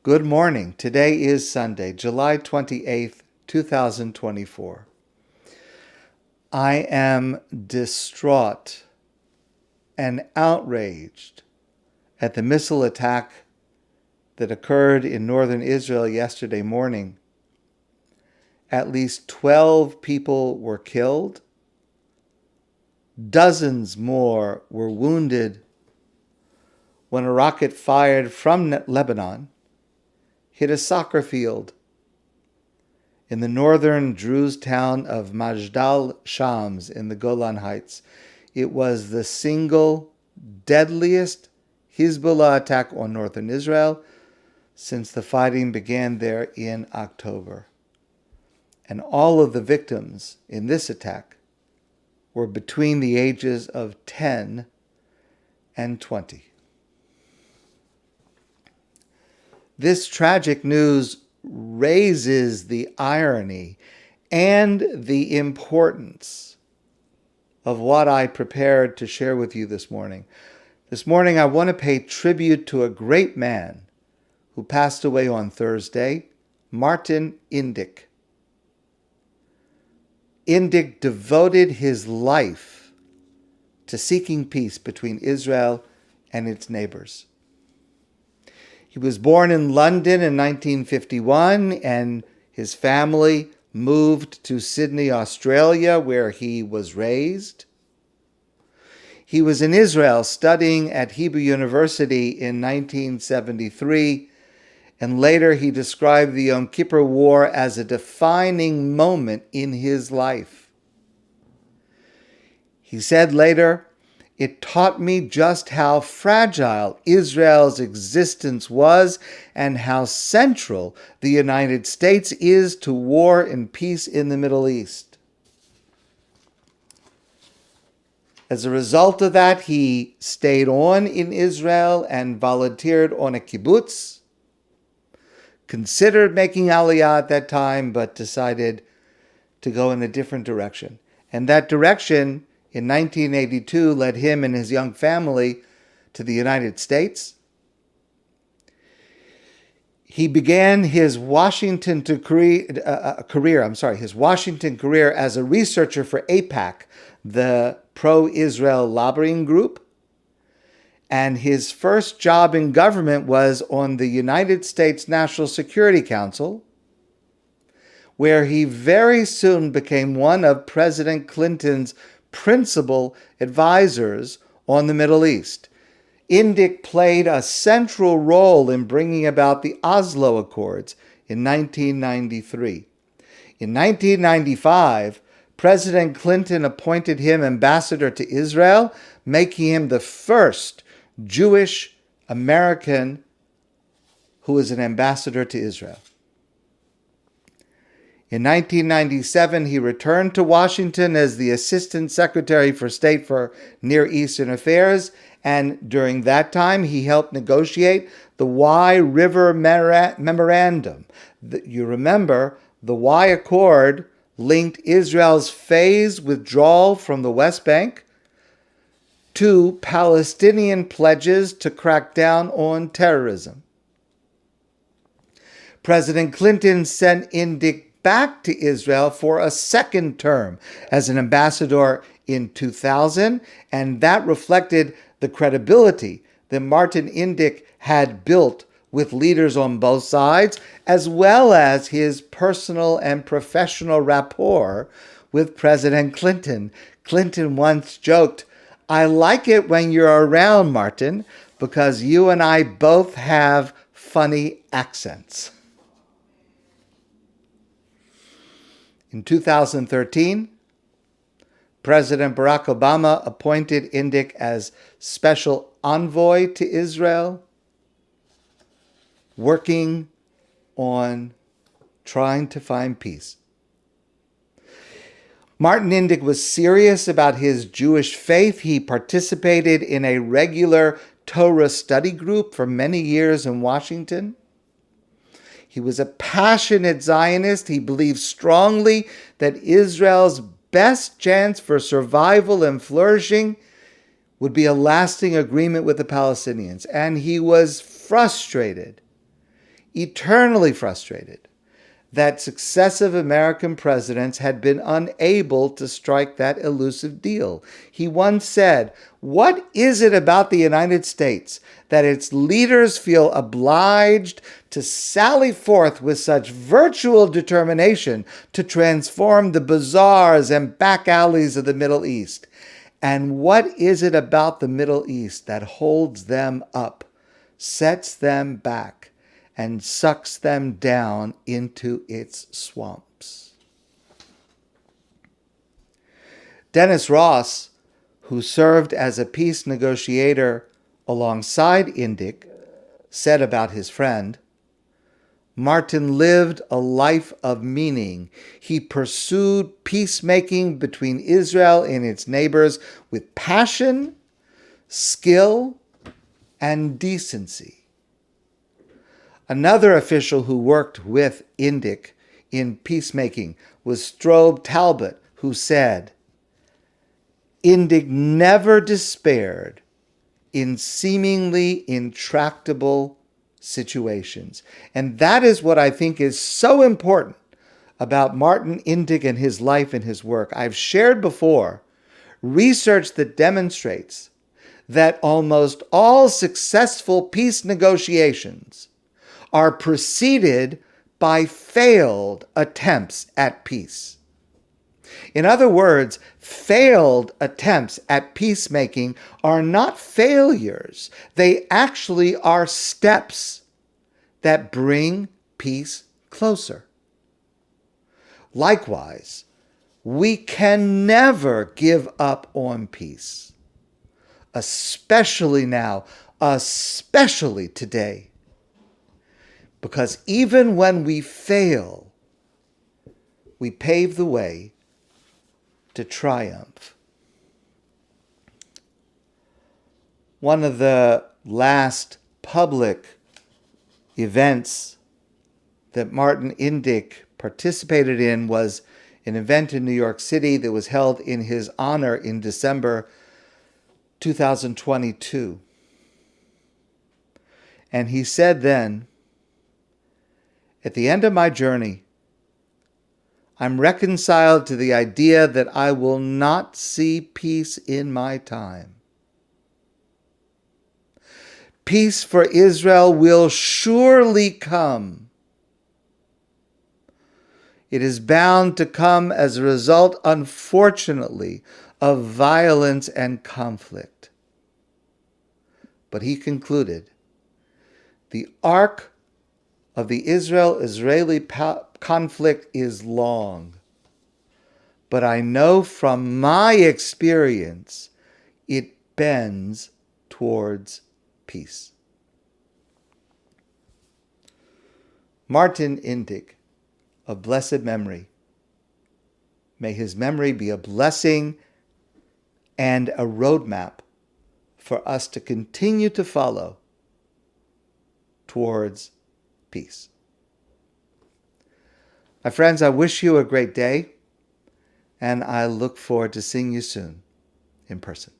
Good morning. Today is Sunday, July 28th, 2024. I am distraught and outraged at the missile attack that occurred in northern Israel yesterday morning. At least 12 people were killed. Dozens more were wounded when a rocket fired from Lebanon hit a soccer field in the northern Druze town of Majdal Shams in the Golan Heights. It was the single deadliest Hezbollah attack on northern Israel since the fighting began there in October. And all of the victims in this attack were between the ages of 10 and 20. This tragic news raises the irony and the importance of what I prepared to share with you this morning. This morning, I want to pay tribute to a great man who passed away on Thursday, Martin Indyk. Indyk devoted his life to seeking peace between Israel and its neighbors. He was born in London in 1951, and his family moved to Sydney, Australia, where he was raised. He was in Israel studying at Hebrew University in 1973, and later he described the Yom Kippur War as a defining moment in his life. He said later, "It taught me just how fragile Israel's existence was and how central the United States is to war and peace in the Middle East." As a result of that, he stayed on in Israel and volunteered on a kibbutz, considered making Aliyah at that time, but decided to go in a different direction. And that direction in 1982 led him and his young family to the United States. He began his Washington career as a researcher for AIPAC, the pro-Israel lobbying group. And his first job in government was on the United States National Security Council, where he very soon became one of President Clinton's principal advisors on the Middle East. Indyk played a central role in bringing about the Oslo Accords in 1993. In 1995, President Clinton appointed him ambassador to Israel, making him the first Jewish American who was an ambassador to Israel. In 1997, he returned to Washington as the Assistant Secretary for State for Near Eastern Affairs, and during that time, he helped negotiate the Wye River Memorandum. You remember, the Wye Accord linked Israel's phased withdrawal from the West Bank to Palestinian pledges to crack down on terrorism. President Clinton sent Indyk back to Israel for a second term as an ambassador in 2000, and that reflected the credibility that Martin Indyk had built with leaders on both sides, as well as his personal and professional rapport with President Clinton. Clinton once joked, "I like it when you're around, Martin, because you and I both have funny accents." In 2013, President Barack Obama appointed Indyk as special envoy to Israel, working on trying to find peace. Martin Indyk was serious about his Jewish faith. He participated in a regular Torah study group for many years in Washington. He was a passionate Zionist. He believed strongly that Israel's best chance for survival and flourishing would be a lasting agreement with the Palestinians. And he was frustrated eternally frustrated that successive American presidents had been unable to strike that elusive deal. He once said, "What is it about the United States that its leaders feel obliged to sally forth with such virtual determination to transform the bazaars and back alleys of the Middle East? And what is it about the Middle East that holds them up, sets them back, and sucks them down into its swamps?" Dennis Ross, who served as a peace negotiator alongside Indyk, said about his friend, "Martin lived a life of meaning. He pursued peacemaking between Israel and its neighbors with passion, skill, and decency." Another official who worked with Indyk in peacemaking was Strobe Talbot, who said, "Indyk never despaired in seemingly intractable situations." And that is what I think is so important about Martin Indyk and his life and his work. I've shared before research that demonstrates that almost all successful peace negotiations are preceded by failed attempts at peace. In other words, failed attempts at peacemaking are not failures. They actually are steps that bring peace closer. Likewise, we can never give up on peace, especially now, especially today. Because even when we fail, we pave the way to triumph. One of the last public events that Martin Indyk participated in was an event in New York City that was held in his honor in December 2022. And he said then, "At the end of my journey, I'm reconciled to the idea that I will not see peace in my time. Peace for Israel will surely come. It is bound to come as a result, unfortunately, of violence and conflict." But he concluded, "The arc of the Israel-Israeli conflict is long, but I know from my experience it bends towards peace." Martin Indyk, of blessed memory, may his memory be a blessing and a roadmap for us to continue to follow towards peace. My friends, I wish you a great day, and I look forward to seeing you soon in person.